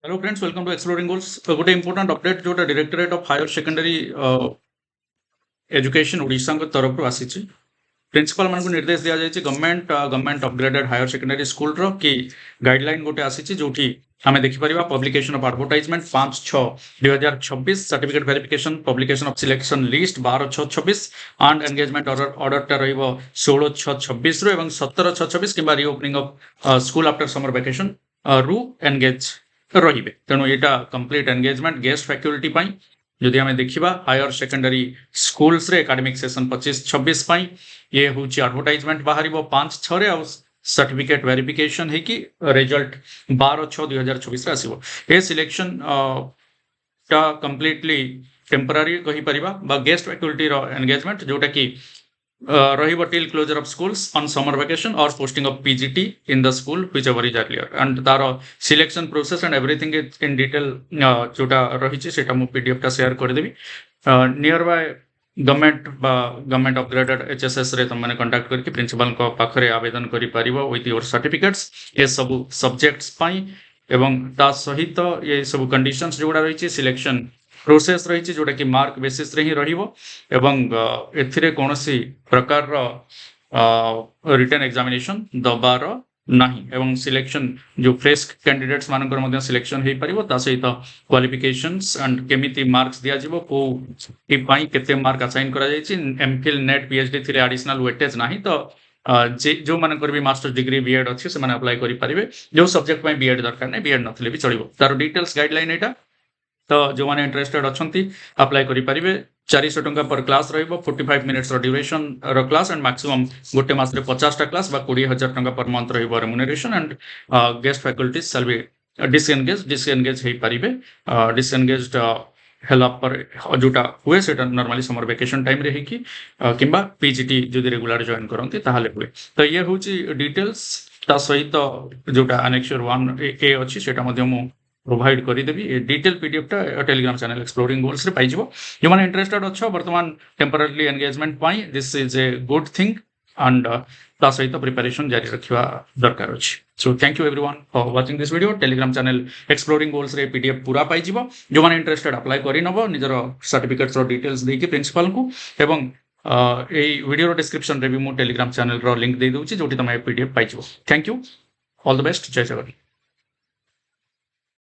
Hello friends, welcome to exploring goals. गोटे important update जोटा directorate of higher secondary education Odisha तरफ आसी principal मान निर्देश दि जाए government upgraded higher secondary school रो कि गाइडलाइन गोटे आसी जो आम देखिपर publication of advertisement 5/6/2026 certificate verification publication of selection list 12/6/26 and engagement ऑर्डरटा रहिबो 16/6/26 रो एवं 17/6/26 किंबा reopening of school after summer vacation रु एंगेज रहिबे। तेणु यहाँ कंप्लीट एंगेजमेंट गेस्ट फैकल्टी जदि आम देखा हायर सेकेंडरी स्कूल्स रे एकेडमिक सेशन 25-26 ये हूँ एडवर्टाइजमेंट बाहर 5/6 आउ सर्टिफिकेट वेरिफिकेशन है कि रिजल्ट 12/6/2024 आसो। ये सिलेक्शन टा कंप्लीटली टेम्पररी कही परिबा गेस्ट फैकल्टी एंगेजमेंट जोटा कि रहिबो till closure of schools on summer vacation और posting of PGT in the school which ever is earlier and तार selection process and everything is in detail जोटा रही सेटा मु पीडीएफ टा शेयर कर देबी। Nearby government upgraded HSS रे तुमने कांटेक्ट करके प्रिंसिपल को पाखरे आवेदन करि परिबो विथ योर सर्टिफिकेट्स ये सब सब्जेक्ट्स पई एवं ता सहित ये सब कंडीशंस जोड़ा रही सिलेक्शन प्रोसेस रही जोटा कि मार्क बेसिस रे ही रहिबो एवं एथिरे कोनोसी प्रकार रिटन एग्जामिनेशन दबार नहीं एवं सिलेक्शन जो फ्रेश कैंडिडेट्स मानकर मध्य सिलेक्शन हो पारिबो ता सहित क्वालिफिकेशंस एंड केमिति मार्क्स दिया जिवो को पई केते मार्क असाइन करा जायछि एमफिल नेट पीएचडी थिरे एडिशनल वेटेज नाही तो जो मानकर भी मास्टर्स डिग्री बीएड अच्छे से माने अप्लाई करि परिबे जो सब्जेक्ट में बीएड दरकार नै बीएड नथिले भी चलिबो। तार डिटेल्स गाइडलाइन एटा तो जो मैंने इंटरेस्टेड अच्छा अप्लाई करेंगे 400 टंका पर क्लास रहिबो 45 मिनिट्स ड्यूरेशन रो क्लास एंड मैक्सिमम गोटे मास रे 50टा क्लास बा 20,000 टंका पर मंथ रहिबो remuneration and guest faculties shall be disengage हे परिबे। डिसएंगेज्ड हेला पर जोटा हुए सेटा नॉर्मली समर वेकेशन टाइम रे हे कि किंबा पीजीटी जदि रेगुलर जॉइन करंती ताहाले हुए। तो ये होची डिटेल्स ता सहित जोटा अनेक्सर 1 ए अछि सेटा मध्ये मु प्रोवाइड करदेवी डिटेल पीडीएफ टा टेलीग्राम चैनल एक्सप्लोरिंग गोल्स रे पाइजिवो। जो माने इंटरेस्टेड अच्छो वर्तमान temporary engagement pi this is a good thing and ता सहित प्रिपरेशन जारी रखिवा दरकार अछि। So thank you everyone for watching this video. Telegram channel exploring goals रे पीडीएफ पूरा पाइजिवो। जो माने इंटरेस्टेड अप्लाई करि नबो निजर सर्टिफिकेट्स रो डिटेल्स देकी प्रिंसिपल को एवं एई वीडियो डिस्क्रिप्शन रे भी मु टेलीग्राम चैनल रो लिंक दे दोछि जोटी तमे पीडीएफ पाइजिवो। Thank you, all the best, जय जगन्नाथ।